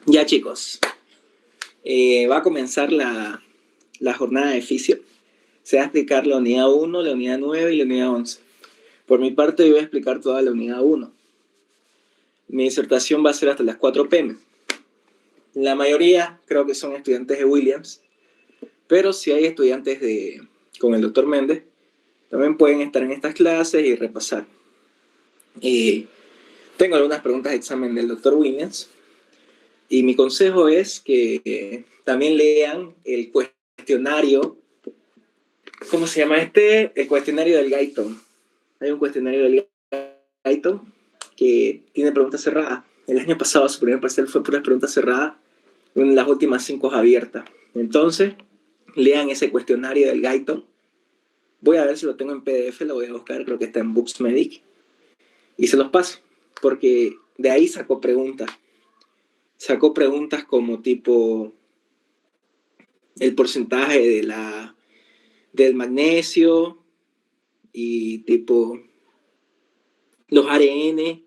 Ya chicos, va a comenzar la jornada de fisio. Se va a explicar la unidad 1, la unidad 9 y la unidad 11. Por mi parte yo voy a explicar toda la unidad 1. Mi disertación va a ser hasta las 4 p.m. La mayoría creo que son estudiantes de Williams, pero si hay estudiantes con el doctor Méndez, también pueden estar en estas clases y repasar. Tengo algunas preguntas de examen del doctor Williams. Y mi consejo es que también lean el cuestionario. ¿Cómo se llama este? El cuestionario del Guyton. Hay un cuestionario del Guyton que tiene preguntas cerradas. El año pasado su primer parcial fue puras preguntas cerradas, en las últimas 5 abiertas. Entonces, lean ese cuestionario del Guyton. Voy a ver si lo tengo en PDF, lo voy a buscar, creo que está en Booksmedic. Y se los paso, porque de ahí sacó preguntas. Sacó preguntas como tipo el porcentaje del magnesio y tipo los ARN,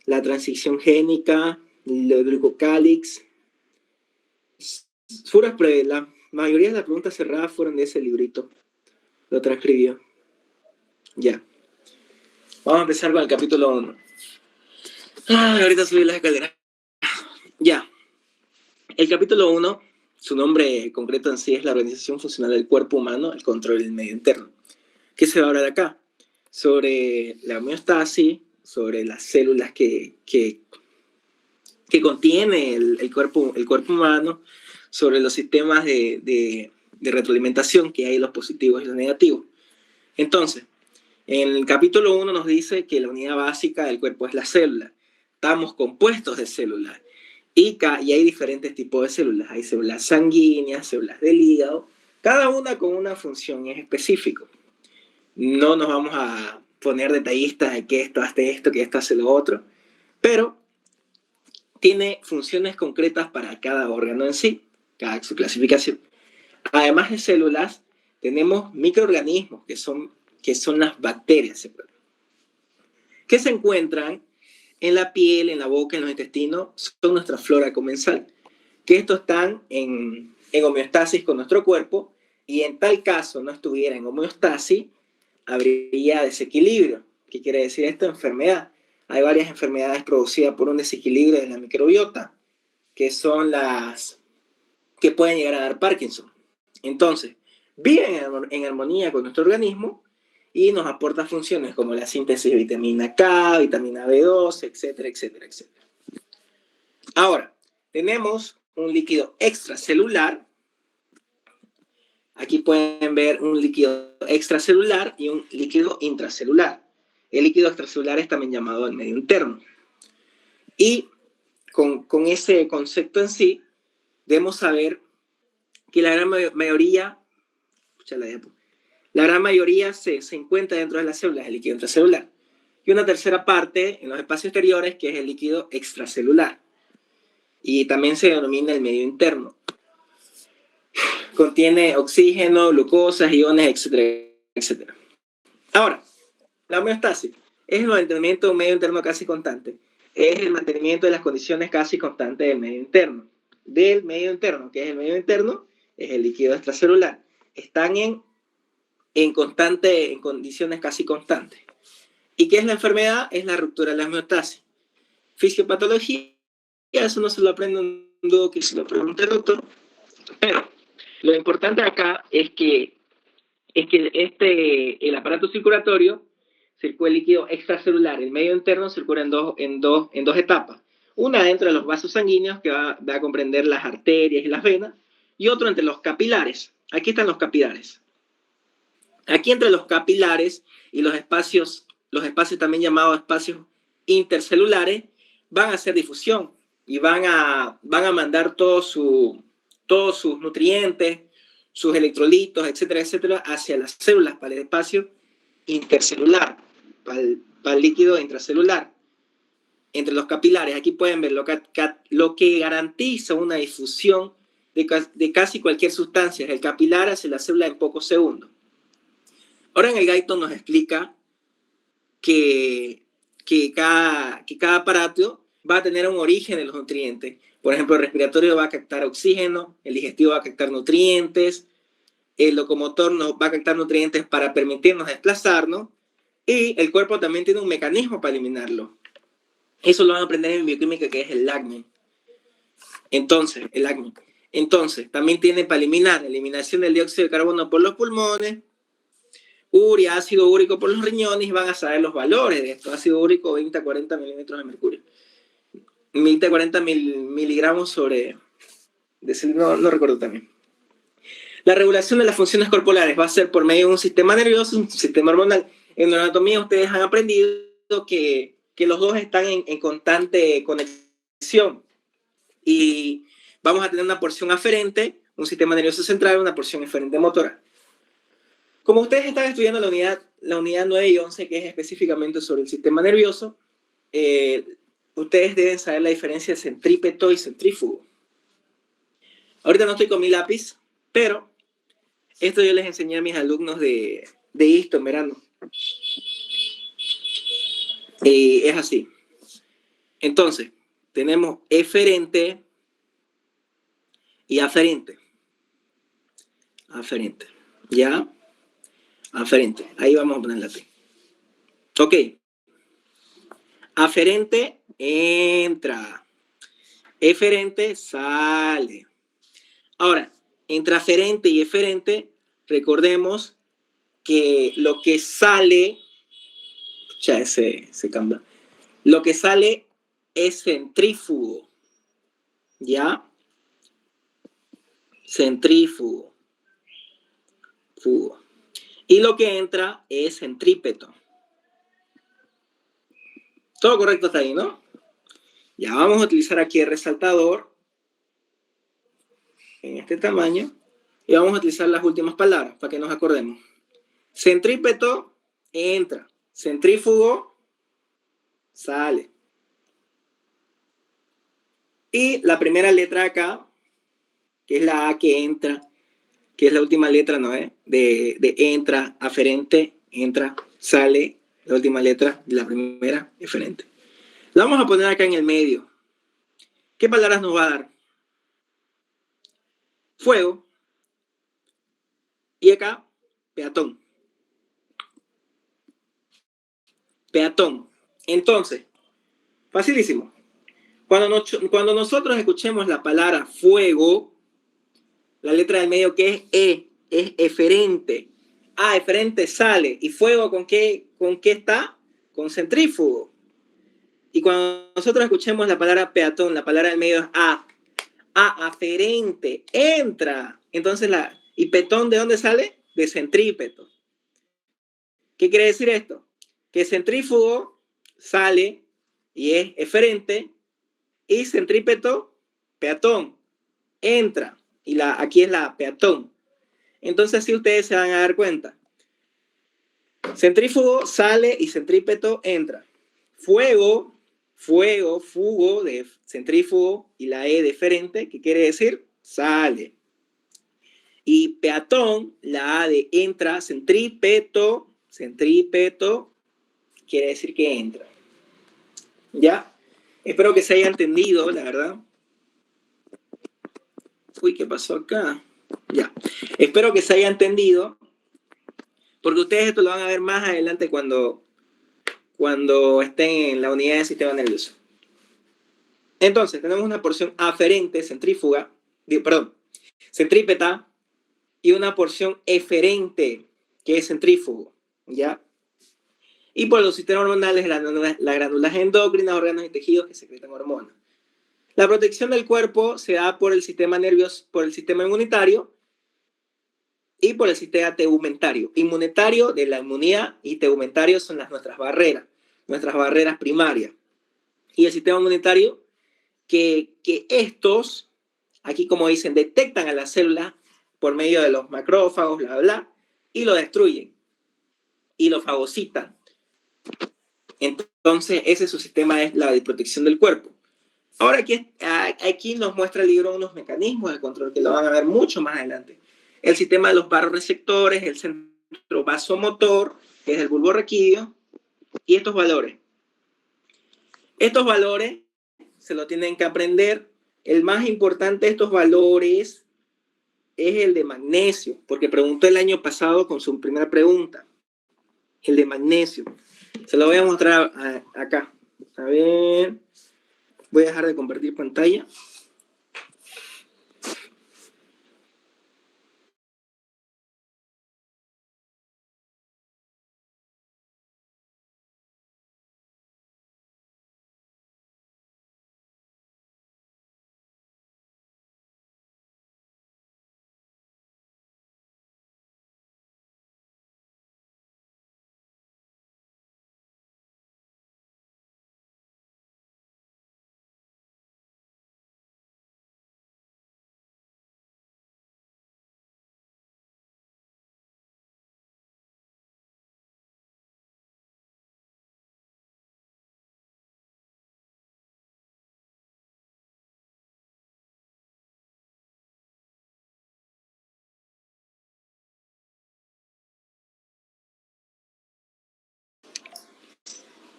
la transición génica, el glucocálix. La mayoría de las preguntas cerradas fueron de ese librito. Lo transcribió. Ya. Vamos a empezar con el capítulo 1. Ahorita subí las escaleras. Ya. El capítulo 1, su nombre concreto en sí es la organización funcional del cuerpo humano, el control del medio interno. ¿Qué se va a hablar acá? Sobre la homeostasis, sobre las células que contiene el cuerpo humano, sobre los sistemas de retroalimentación que hay, los positivos y los negativos. Entonces, en el capítulo 1 nos dice que la unidad básica del cuerpo es la célula. Estamos compuestos de células y hay diferentes tipos de células. Hay células sanguíneas, células del hígado, cada una con una función específica. No nos vamos a poner detallistas de que esto hace esto, que esto hace lo otro, pero tiene funciones concretas para cada órgano en sí, cada su clasificación. Además de células, tenemos microorganismos, que son las bacterias, que se encuentran en la piel, en la boca, en los intestinos, son nuestra flora comensal, que estos están en homeostasis con nuestro cuerpo, y en tal caso no estuviera en homeostasis, habría desequilibrio. ¿Qué quiere decir esto? Enfermedad. Hay varias enfermedades producidas por un desequilibrio de la microbiota, que son las que pueden llegar a dar Parkinson. Entonces, viven en armonía con nuestro organismo y nos aporta funciones como la síntesis de vitamina K, vitamina B12, etcétera, etcétera, etcétera. Ahora, tenemos un líquido extracelular. Aquí pueden ver un líquido extracelular y un líquido intracelular. El líquido extracelular es también llamado el medio interno. Y con ese concepto en sí, debemos saber que la gran mayoría, la gran mayoría se encuentra dentro de las células, el líquido intracelular. Y una tercera parte en los espacios exteriores, que es el líquido extracelular. Y también se denomina el medio interno. Contiene oxígeno, glucosas, iones, etcétera, etcétera. Ahora, la homeostasis es el mantenimiento de un medio interno casi constante. Es el mantenimiento de las condiciones casi constantes del medio interno. Del medio interno, que es el medio interno, es el líquido extracelular. Están en condiciones casi constantes. ¿Y qué es la enfermedad? Es la ruptura de la homeostasis. Fisiopatología, eso no se lo aprende que se lo pregunte el doctor. Pero lo importante acá es que el aparato circulatorio circula el líquido extracelular, el medio interno circula en dos etapas. Una dentro de los vasos sanguíneos, que va a comprender las arterias y las venas, y otro entre los capilares. Aquí están los capilares. Aquí entre los capilares y los espacios también llamados espacios intercelulares, van a hacer difusión y van a mandar todos sus nutrientes, sus electrolitos, etcétera, etcétera, hacia las células para el espacio intercelular, para el líquido intracelular. Entre los capilares, aquí pueden ver lo que garantiza una difusión de casi cualquier sustancia, el capilar hacia la célula en pocos segundos. Ahora en el Guyton nos explica que cada aparato va a tener un origen de los nutrientes. Por ejemplo, el respiratorio va a captar oxígeno, el digestivo va a captar nutrientes, el locomotor nos va a captar nutrientes para permitirnos desplazarnos, y el cuerpo también tiene un mecanismo para eliminarlo. Eso lo van a aprender en bioquímica, que es el LACNIC. Entonces, el LACNIC. Entonces, también tiene para eliminar eliminación del dióxido de carbono por los pulmones, urea, ácido úrico por los riñones, y van a saber los valores de esto. Ácido úrico, 20 a 40 milímetros de mercurio. 20 a 40 miligramos sobre... No recuerdo también. La regulación de las funciones corporales va a ser por medio de un sistema nervioso, un sistema hormonal. En la anatomía ustedes han aprendido que los dos están en constante conexión. Y vamos a tener una porción aferente, un sistema nervioso central, una porción eferente motora. Como ustedes están estudiando la unidad 9 y 11, que es específicamente sobre el sistema nervioso, ustedes deben saber la diferencia de centrípeto y centrífugo. Ahorita no estoy con mi lápiz, pero esto yo les enseñé a mis alumnos de ISTO en verano. Es así. Entonces, tenemos eferente y aferente. Aferente. ¿Ya? Aferente. Ahí vamos a poner la T. Ok. Aferente, entra. Eferente, sale. Ahora, entre aferente y eferente, recordemos que lo que sale, ya se cambia, lo que sale es centrífugo, ¿ya? Centrífugo. Fugo. Y lo que entra es centrípeto. Todo correcto hasta ahí, ¿no? Ya vamos a utilizar aquí el resaltador en este tamaño y vamos a utilizar las últimas palabras para que nos acordemos. Centrípeto, entra. Centrífugo, sale. Y la primera letra acá, que es la A que entra, que es la última letra, ¿no? De entra, aferente, entra, sale, la última letra de la primera, eferente. La vamos a poner acá en el medio. ¿Qué palabras nos va a dar? Fuego. Y acá, peatón. Peatón. Entonces, facilísimo. Cuando nosotros escuchemos la palabra fuego, la letra del medio que es eferente. Ah, eferente sale. ¿Y fuego con qué está? Con centrífugo. Y cuando nosotros escuchemos la palabra peatón, la palabra del medio es A. A, aferente, entra. Entonces, ¿y petón de dónde sale? De centrípeto. ¿Qué quiere decir esto? Que centrífugo sale y es eferente, y centrípeto, peatón, entra. Y aquí es la peatón. Entonces, así ustedes se van a dar cuenta. Centrífugo sale y centrípeto entra. Fuego, fugo de centrífugo y la E de eferente, ¿qué quiere decir? Sale. Y peatón, la A de entra, centrípeto, quiere decir que entra. ¿Ya? Espero que se haya entendido, la verdad. Uy, ¿qué pasó acá? Ya. Espero que se haya entendido, porque ustedes esto lo van a ver más adelante cuando estén en la unidad del sistema nervioso. Entonces, tenemos una porción aferente, centrípeta, y una porción eferente, que es centrífugo, ¿ya? Y por los sistemas hormonales, las glándulas endócrinas, órganos y tejidos que secretan hormonas. La protección del cuerpo se da por el sistema nervioso, por el sistema inmunitario y por el sistema tegumentario. Inmunitario de la inmunidad y tegumentario son nuestras barreras primarias. Y el sistema inmunitario, que estos, aquí como dicen, detectan a la célula por medio de los macrófagos, bla, bla, y lo destruyen y lo fagocitan. Entonces, ese es su sistema, es la de protección del cuerpo. Ahora aquí nos muestra el libro unos mecanismos de control que lo van a ver mucho más adelante. El sistema de los vasoreceptores, el centro vasomotor, que es el bulbo raquídeo, y estos valores. Estos valores se lo tienen que aprender. El más importante de estos valores es el de magnesio, porque preguntó el año pasado con su primera pregunta. El de magnesio. Se lo voy a mostrar acá. A ver. Voy a dejar de compartir pantalla.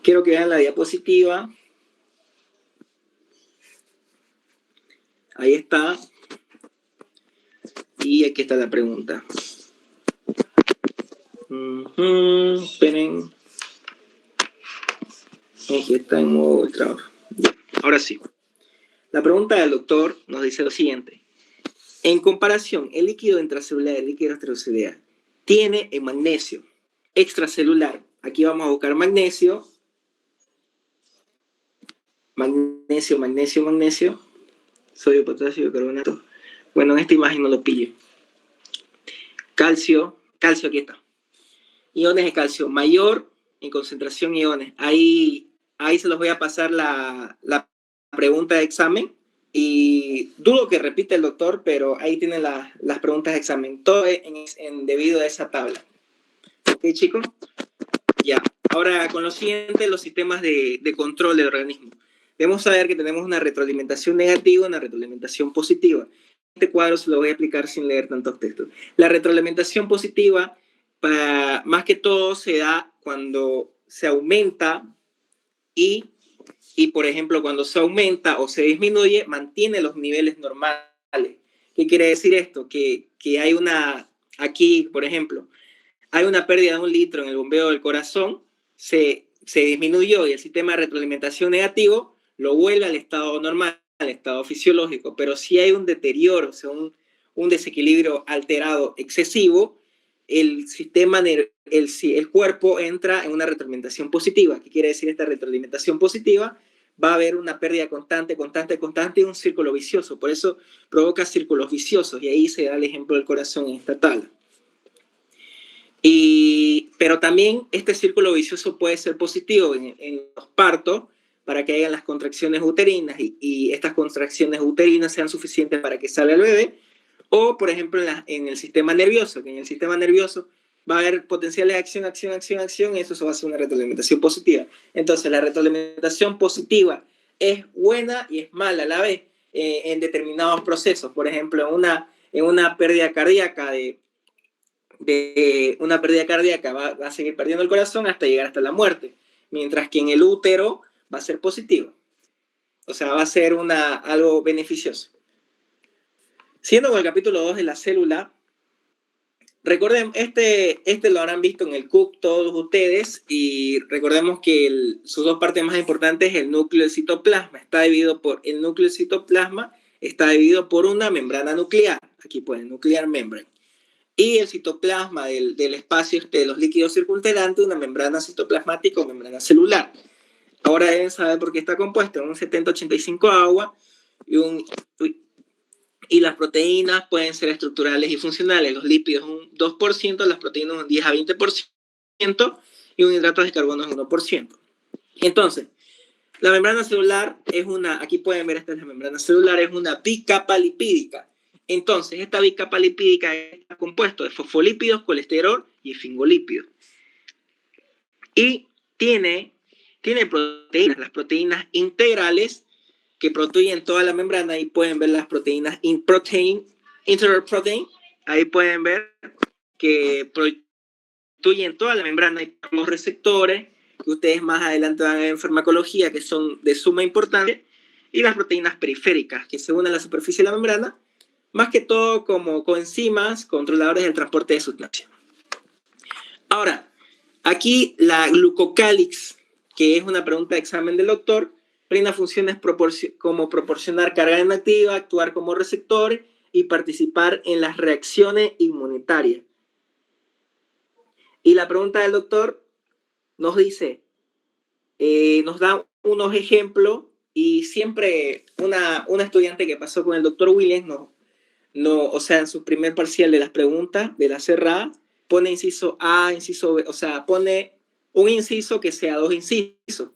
Quiero que vean la diapositiva. Ahí está. Y aquí está la pregunta. Esperen. Aquí está en modo de trabajo. Ahora sí. La pregunta del doctor nos dice lo siguiente. En comparación, el líquido intracelular y el líquido extracelular tiene el magnesio extracelular. Aquí vamos a buscar magnesio. Magnesio, magnesio, magnesio. Sodio, potasio, carbonato. Bueno, en esta imagen no lo pille. Calcio, calcio aquí está. Iones de calcio mayor en concentración iones. Ahí se los voy a pasar la pregunta de examen. Y dudo que repita el doctor, pero ahí tienen las preguntas de examen. Todo debido a esa tabla. ¿Ok, chicos? Ya. Ahora, con lo siguiente, los sistemas de control del organismo. Debemos saber que tenemos una retroalimentación negativa y una retroalimentación positiva. Este cuadro se lo voy a explicar sin leer tantos textos. La retroalimentación positiva, más que todo, se da cuando se aumenta y, por ejemplo, cuando se aumenta o se disminuye, mantiene los niveles normales. ¿Qué quiere decir esto? Que hay aquí, por ejemplo, hay una pérdida de 1 litro en el bombeo del corazón, se disminuyó y el sistema de retroalimentación negativo lo vuelve al estado normal, al estado fisiológico. Pero si hay un deterioro, o sea, un desequilibrio alterado excesivo, el cuerpo entra en una retroalimentación positiva. ¿Qué quiere decir esta retroalimentación positiva? Va a haber una pérdida constante y un círculo vicioso. Por eso provoca círculos viciosos y ahí se da el ejemplo del corazón en esta tabla. Pero también este círculo vicioso puede ser positivo en los partos para que hayan las contracciones uterinas y estas contracciones uterinas sean suficientes para que salga el bebé. O, por ejemplo, en el sistema nervioso, que en el sistema nervioso va a haber potenciales de acción, y eso va a ser una retroalimentación positiva. Entonces, la retroalimentación positiva es buena y es mala a la vez en determinados procesos. Por ejemplo, en una pérdida cardíaca va a seguir perdiendo el corazón hasta llegar hasta la muerte, mientras que en el útero va a ser positivo. O sea, va a ser algo beneficioso. Siendo con el capítulo 2 de la célula, recuerden, este lo habrán visto en el CUC todos ustedes, y recordemos que sus dos partes más importantes, el núcleo y el citoplasma, el núcleo y el citoplasma está dividido por una membrana nuclear. Aquí pueden, nuclear membrane. Y el citoplasma del espacio de los líquidos circundantes, una membrana citoplasmática o membrana celular. Ahora deben saber por qué está compuesto, un 70-85 agua y las proteínas pueden ser estructurales y funcionales. Los lípidos un 2%, las proteínas un 10-20% y un hidrato de carbono un 1%. Entonces, la membrana celular aquí pueden ver, esta es la membrana celular, es una bicapa lipídica. Entonces, esta bicapa lipídica está compuesta de fosfolípidos, colesterol y esfingolípidos. Y tiene proteínas, las proteínas integrales que proteyen toda la membrana. Ahí pueden ver las proteínas intraprotein. Ahí pueden ver que proteyen toda la membrana y los receptores, que ustedes más adelante van a ver en farmacología, que son de suma importancia. y las proteínas periféricas, que se unen a la superficie de la membrana, más que todo como coenzimas controladores del transporte de sustancias. Ahora, aquí la glucocálix, que es una pregunta de examen del doctor, brinda funciones como proporcionar carga inactiva, actuar como receptor y participar en las reacciones inmunitarias. Y la pregunta del doctor nos dice, nos da unos ejemplos y siempre una estudiante que pasó con el doctor Williams, o sea, en su primer parcial de las preguntas, de la cerrada, pone inciso A, inciso B, o sea, pone un inciso que sea dos incisos.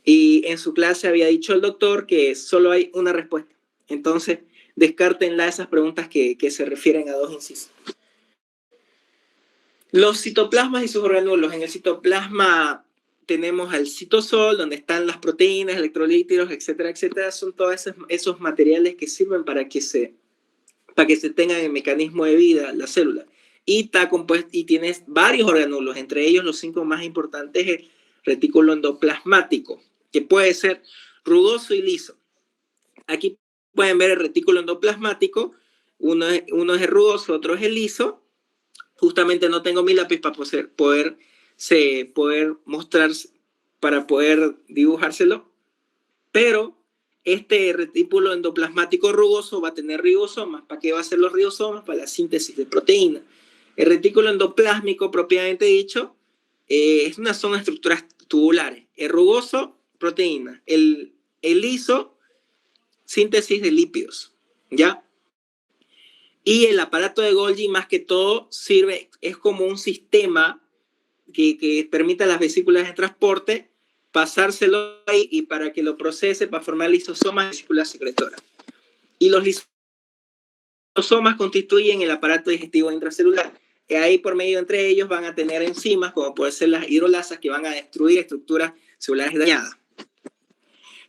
Y en su clase había dicho el doctor que solo hay una respuesta. Entonces, descártenla esas preguntas que se refieren a dos incisos. Los citoplasmas y sus orgánulos. En el citoplasma tenemos al citosol, donde están las proteínas, electrolíticos, etcétera, etcétera. Son todos esos materiales que sirven para que se tenga el mecanismo de vida la célula. Y está compuesto y tienes varios orgánulos, entre ellos los 5 más importantes, el retículo endoplasmático, que puede ser rugoso y liso. Aquí pueden ver el retículo endoplasmático, uno es el rugoso, otro es el liso. Justamente no tengo mi lápiz para poder mostrar, para poder dibujárselo, pero este retículo endoplasmático rugoso va a tener ribosomas. ¿Para qué va a ser los ribosomas? Para la síntesis de proteína. El retículo endoplásmico, propiamente dicho, son estructuras tubulares. El rugoso, proteína. El liso, síntesis de lípidos. ¿Ya? Y el aparato de Golgi, más que todo, es como un sistema que permite a las vesículas de transporte pasárselo ahí y para que lo procese para formar lisosomas, vesículas secretoras. Y los lisosomas constituyen el aparato digestivo intracelular. Y ahí por medio entre ellos van a tener enzimas, como pueden ser las hidrolasas, que van a destruir estructuras celulares dañadas.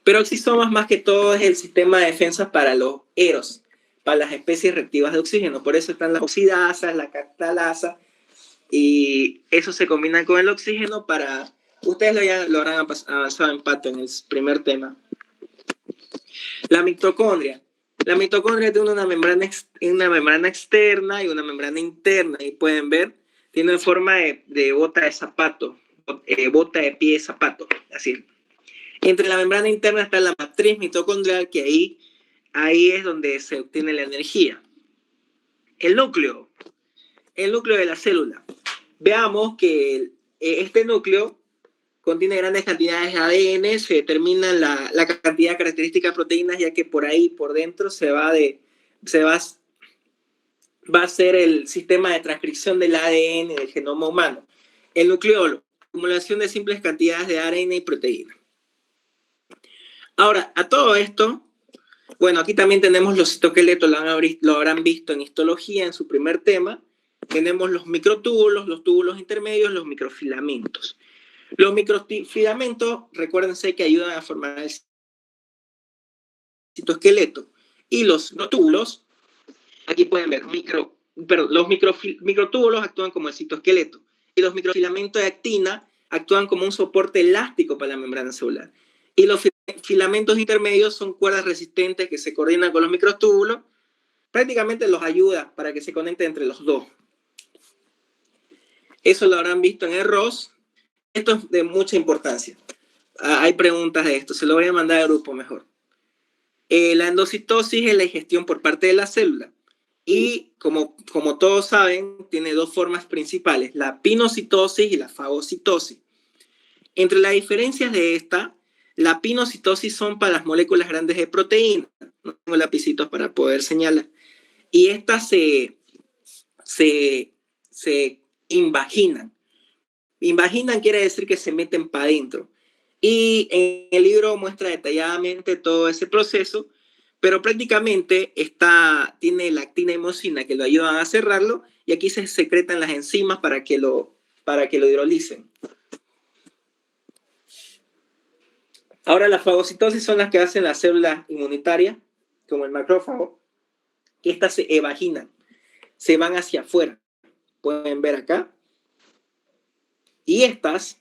Pero exosomas, más que todo, es el sistema de defensa para los eros, para las especies reactivas de oxígeno. Por eso están las oxidasas, la catalasa, y eso se combina con el oxígeno para... Ustedes lo habrán avanzado en pato en el primer tema. La mitocondria. La mitocondria tiene una membrana externa y una membrana interna. Y pueden ver, tiene forma de bota de zapato, bota de pie de zapato, así. Entre la membrana interna está la matriz mitocondrial, que ahí es donde se obtiene la energía. El núcleo de la célula. Veamos que este núcleo contiene grandes cantidades de ADN, se determina la cantidad característica de proteínas, ya que por ahí, por dentro, va a ser el sistema de transcripción del ADN del genoma humano. El nucleolo, acumulación de simples cantidades de ARN y proteína. Ahora, a todo esto, bueno, aquí también tenemos los citoesqueletos, lo habrán visto en histología en su primer tema. Tenemos los microtúbulos, los túbulos intermedios, los microfilamentos. Los microfilamentos, recuérdense que ayudan a formar el citoesqueleto. Y los túbulos, aquí pueden ver, los microtúbulos actúan como el citoesqueleto. Y los microfilamentos de actina actúan como un soporte elástico para la membrana celular. Y los filamentos intermedios son cuerdas resistentes que se coordinan con los microtúbulos. Prácticamente los ayuda para que se conecten entre los dos. Eso lo habrán visto en el ROS. Esto es de mucha importancia. Hay preguntas de esto. Se lo voy a mandar al grupo mejor. La endocitosis es la digestión por parte de la célula. Y como todos saben, tiene dos formas principales, la pinocitosis y la fagocitosis. Entre las diferencias de esta, la pinocitosis son para las moléculas grandes de proteína. No tengo lapicitos para poder señalar. Y estas se invaginan. Invaginan quiere decir que se meten para adentro. Y en el libro muestra detalladamente todo ese proceso, pero prácticamente tiene lactina y mucina que lo ayudan a cerrarlo, y aquí se secretan las enzimas para que lo hidrolicen. Ahora las fagocitosis son las que hacen las células inmunitarias, como el macrófago, que estas se evaginan, se van hacia afuera. Pueden ver acá. Y estas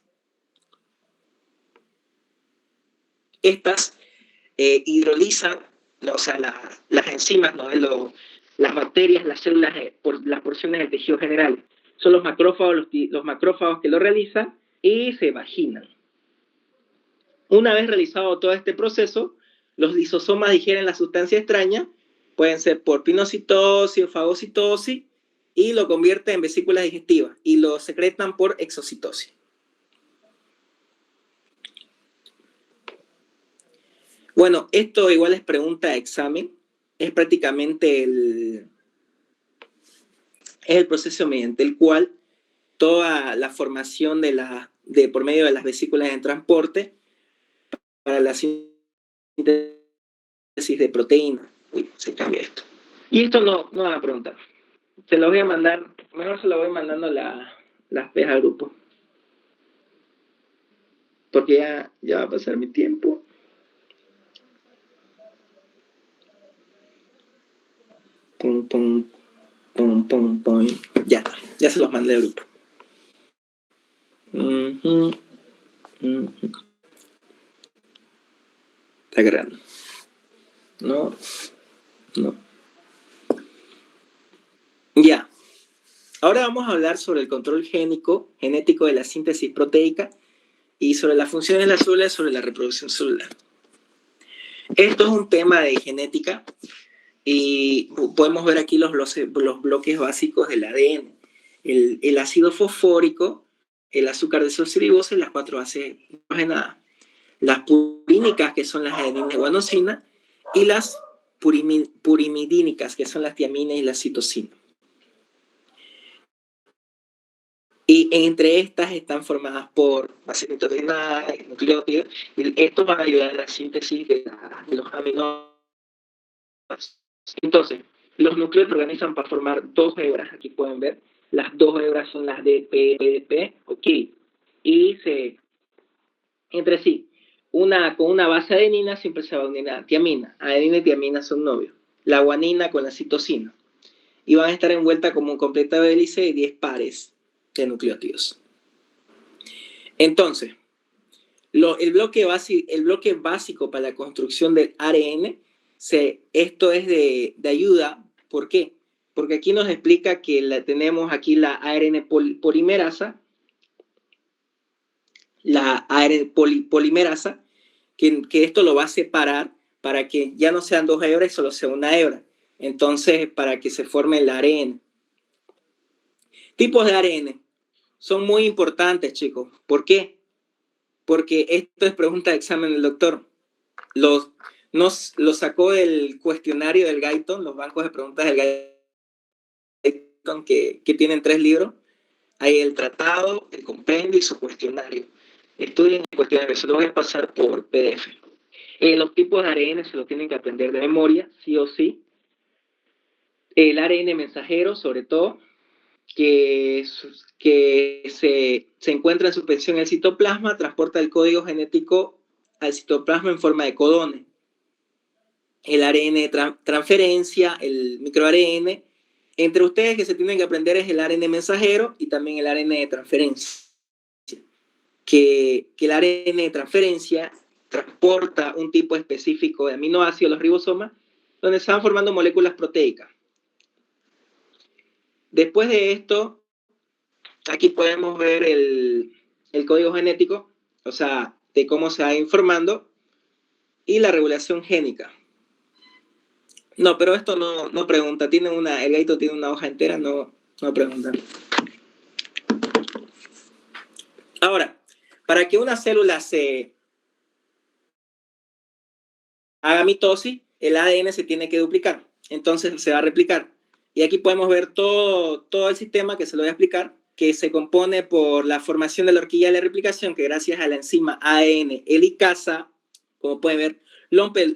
hidrolizan, o sea, las enzimas, ¿no? Las bacterias, las células, por las porciones del tejido general. Son los macrófagos que lo realizan y se vaginan. Una vez realizado todo este proceso, los lisosomas digieren la sustancia extraña, pueden ser por pinocitosis o fagocitosis, y lo convierten en vesículas digestivas y lo secretan por exocitosis. Bueno, esto igual es pregunta de examen. Es prácticamente el proceso mediante el cual toda la formación por medio de las vesículas en transporte para la síntesis de proteínas. Uy, se cambia esto. Y esto no van a preguntar. Se lo voy a mandar, mejor se lo voy mandando las P's al grupo. Porque ya va a pasar mi tiempo. Pum, pum, pum, pum, pum. Ya se los mandé al grupo. Está cargando. No. Ya. Ahora vamos a hablar sobre el control genético de la síntesis proteica y sobre las funciones de las células, sobre la reproducción celular. Esto es un tema de genética y podemos ver aquí los bloques básicos del ADN. El ácido fosfórico, el azúcar desoxirribosa y las 4 bases hidrogenadas. Las purínicas, que son las adenina y guanosina, y las purimidínicas, que son las tiaminas y la citosina. Y entre estas están formadas por bases nitrogenadas, nucleótidos, y estos van a ayudar a la síntesis de los aminoácidos. Entonces, los núcleos se organizan para formar 2 hebras. Aquí pueden ver, las 2 hebras son las de PDP, ok. Y entre sí, con una base adenina siempre se va a unir a tiamina. Adenina y tiamina son novios. La guanina con la citosina. Y van a estar envueltas como un completo hélice de 10 pares de nucleótidos. Entonces, el bloque básico para la construcción del ARN, esto es de ayuda. ¿Por qué? Porque aquí nos explica que tenemos aquí la ARN polimerasa, que esto lo va a separar para que ya no sean 2 hebras y solo sea una hebra. Entonces, para que se forme el ARN. Tipos de ARN son muy importantes, chicos. ¿Por qué? Porque esto es pregunta de examen del doctor. Lo sacó del cuestionario del Guyton, los bancos de preguntas del Guyton que tienen 3 libros. Hay el tratado, el compendio y su cuestionario. Estudien el cuestionario, se lo voy a pasar por PDF. Los tipos de ARN se lo tienen que aprender de memoria, sí o sí. El ARN mensajero, sobre todo, que se encuentra en suspensión en el citoplasma, transporta el código genético al citoplasma en forma de codones. El ARN de transferencia, el microARN. Entre ustedes que se tienen que aprender es el ARN mensajero y también el ARN de transferencia. Que el ARN de transferencia transporta un tipo específico de aminoácidos, los ribosomas, donde se van formando moléculas proteicas. Después de esto, aquí podemos ver el código genético, o sea, de cómo se va informando, y la regulación génica. No, pero esto no pregunta. El Gaito tiene una hoja entera, no pregunta. Ahora, para que una célula se haga mitosis, el ADN se tiene que duplicar. Entonces se va a replicar. Y aquí podemos ver todo el sistema, que se lo voy a explicar, que se compone por la formación de la horquilla de la replicación, que gracias a la enzima ADN helicasa, como pueden ver,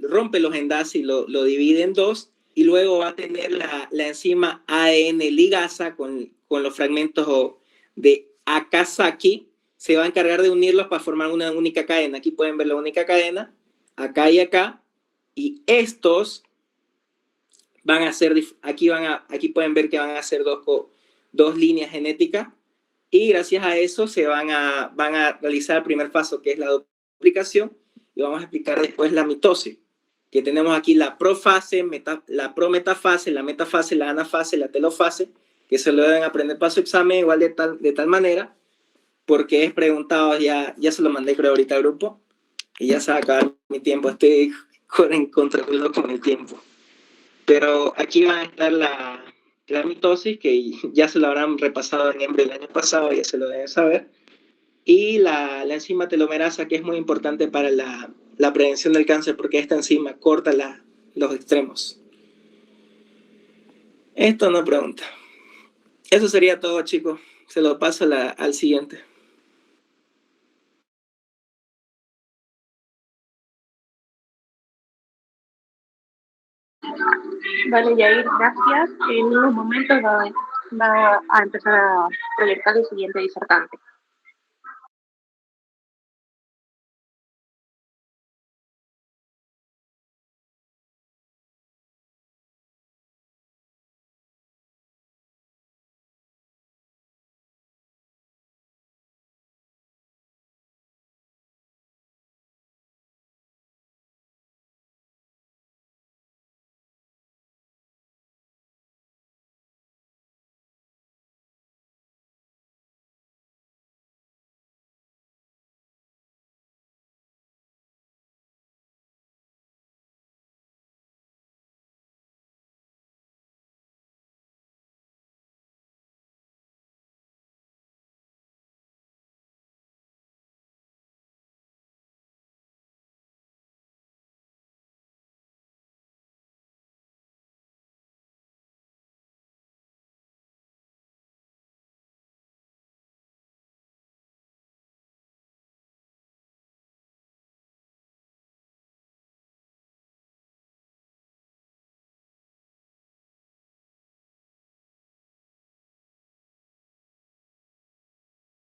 rompe los enlaces y lo divide en 2, y luego va a tener la enzima ADN ligasa con los fragmentos de Akazaki, se va a encargar de unirlos para formar una única cadena. Aquí pueden ver la única cadena, acá y acá, y estos van a ser, aquí pueden ver que van a ser dos líneas genéticas, y gracias a eso van a realizar el primer paso, que es la duplicación, y vamos a explicar después la mitosis. que tenemos aquí la profase, la prometafase, la metafase, la anafase, la telofase, que se lo deben aprender para su examen igual de tal manera, porque es preguntado, ya se lo mandé creo ahorita al grupo, y ya se va a acabar mi tiempo, estoy en contrarreloj con el tiempo. Pero aquí va a estar la mitosis, que ya se lo habrán repasado en Embry el año pasado, ya se lo deben saber, y la enzima telomerasa, que es muy importante para la prevención del cáncer, porque esta enzima corta los extremos. Esto no pregunta. Eso sería todo, chicos. Se lo paso al siguiente. Vale, Yair, gracias. En unos momentos va a empezar a proyectar el siguiente disertante.